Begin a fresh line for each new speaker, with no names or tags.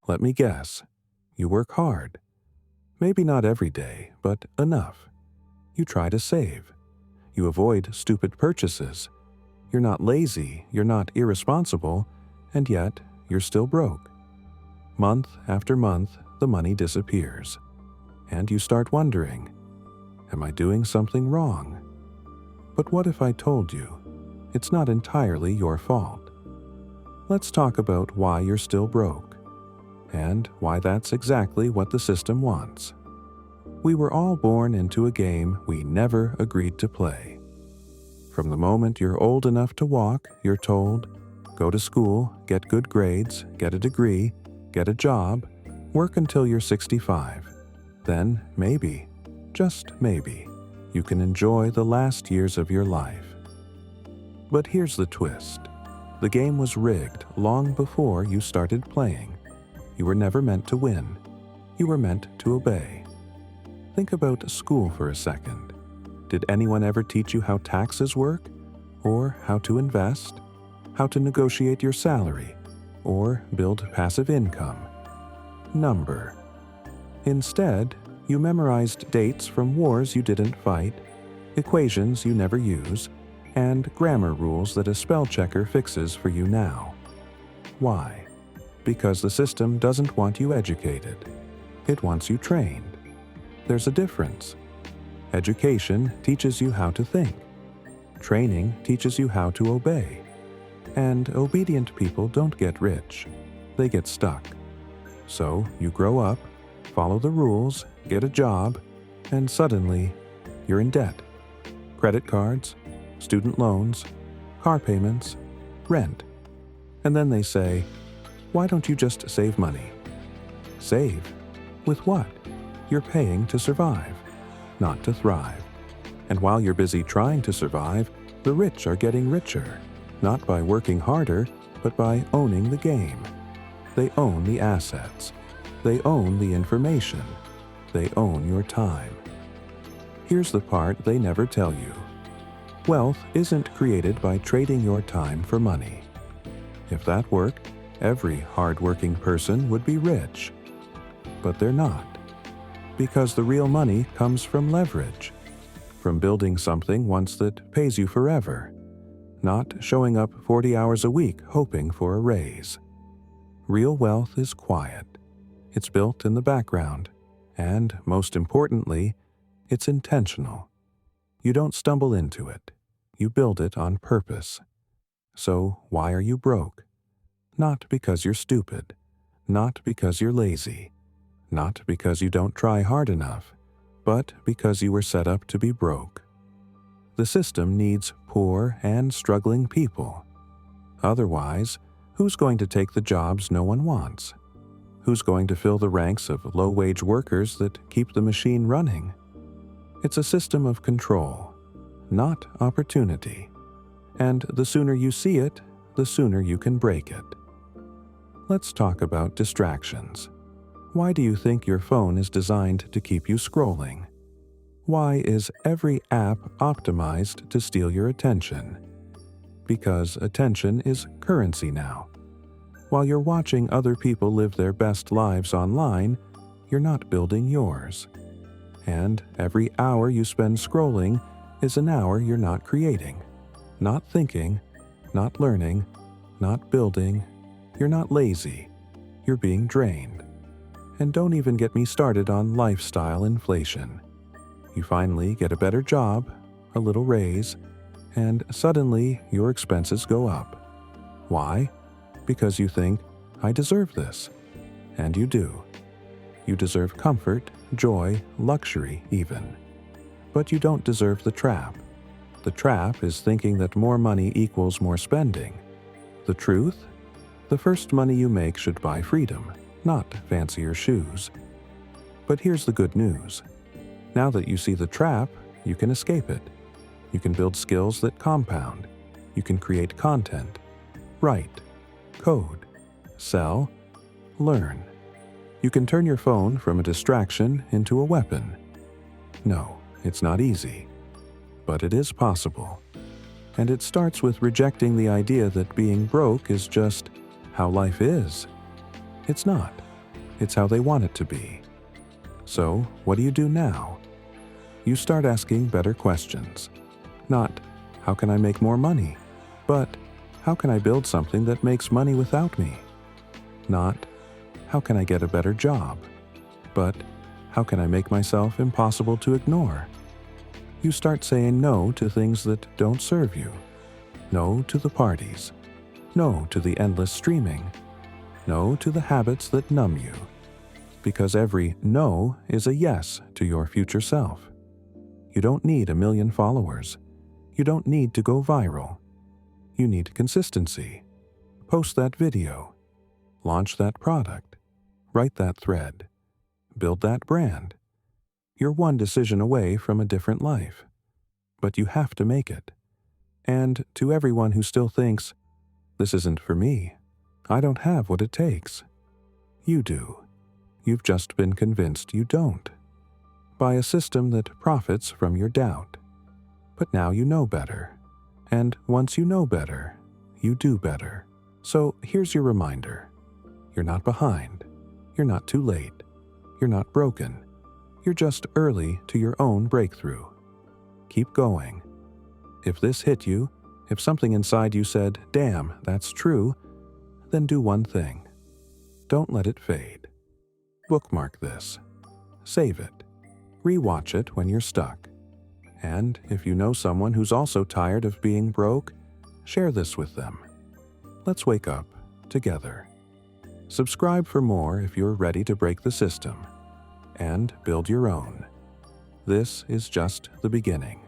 Let me guess. You work hard. Maybe not every day, but enough. You try to save. You avoid stupid purchases. You're not lazy, you're not irresponsible, and yet you're still broke. Month after month, the money disappears. And you start wondering, am I doing something wrong? But what if I told you it's not entirely your fault? Let's talk about why you're still broke, and why that's exactly what the system wants. We were all born into a game we never agreed to play. From the moment you're old enough to walk, you're told, go to school, get good grades, get a degree, get a job, work until you're 65. Then maybe, just maybe, you can enjoy the last years of your life. But here's the twist. The game was rigged long before you started playing. You were never meant to win. You were meant to obey. Think about school for a second. Did anyone ever teach you how taxes work? Or how to invest? How to negotiate your salary? Or build passive income? Number. Instead, you memorized dates from wars you didn't fight, equations you never use, and grammar rules that a spell checker fixes for you now. Why? Because the system doesn't want you educated. It wants you trained. There's a difference. Education teaches you how to think. Training teaches you how to obey. And obedient people don't get rich. They get stuck. So you grow up, follow the rules, get a job, and suddenly you're in debt. Credit cards, student loans, car payments, rent. And then they say, why don't you just save money? Save? With what? You're paying to survive, not to thrive. And while you're busy trying to survive, the rich are getting richer, not by working harder, but by owning the game. They own the assets. They own the information. They own your time. Here's the part they never tell you. Wealth isn't created by trading your time for money. If that worked, every hard-working person would be rich. But they're not. Because the real money comes from leverage, from building something once that pays you forever, not showing up 40 hours a week hoping for a raise. Real wealth is quiet. It's built in the background, and most importantly, it's intentional. You don't stumble into it. You build it on purpose. So why are you broke? Not because you're stupid, not because you're lazy, not because you don't try hard enough, but because you were set up to be broke. The system needs poor and struggling people. Otherwise, who's going to take the jobs no one wants? Who's going to fill the ranks of low-wage workers that keep the machine running? It's a system of control, not opportunity. And the sooner you see it, the sooner you can break it. Let's talk about distractions. Why do you think your phone is designed to keep you scrolling? Why is every app optimized to steal your attention? Because attention is currency now. While you're watching other people live their best lives online, you're not building yours. And every hour you spend scrolling is an hour you're not creating, not thinking, not learning, not building. You're not lazy. You're being drained. And don't even get me started on lifestyle inflation. You finally get a better job, a little raise, and suddenly your expenses go up. Why? Because you think, I deserve this. And you do. You deserve comfort, joy, luxury even. But you don't deserve the trap. The trap is thinking that more money equals more spending. The truth? The first money you make should buy freedom, not fancier shoes. But here's the good news. Now that you see the trap, you can escape it. You can build skills that compound. You can create content, write, code, sell, learn. You can turn your phone from a distraction into a weapon. No, it's not easy. But it is possible. And it starts with rejecting the idea that being broke is just how life is. It's not. It's how they want it to be. So, what do you do now? You start asking better questions. Not, how can I make more money? But, how can I build something that makes money without me? Not, how can I get a better job? But, how can I make myself impossible to ignore? You start saying no to things that don't serve you. No to the parties. No to the endless streaming. No to the habits that numb you. Because every no is a yes to your future self. You don't need 1 million followers. You don't need to go viral. You need consistency. Post that video. Launch that product. Write that thread. Build that brand. You're one decision away from a different life. But you have to make it. And to everyone who still thinks, this isn't for me, I don't have what it takes. You do. You've just been convinced you don't. By a system that profits from your doubt. But now you know better. And once you know better, you do better. So here's your reminder. You're not behind. You're not too late. You're not broken. You're just early to your own breakthrough. Keep going. If this hit you, if something inside you said, damn, that's true, then do one thing. Don't let it fade. Bookmark this. Save it. Rewatch it when you're stuck. And if you know someone who's also tired of being broke, share this with them. Let's wake up together. Subscribe for more if you're ready to break the system and build your own. This is just the beginning.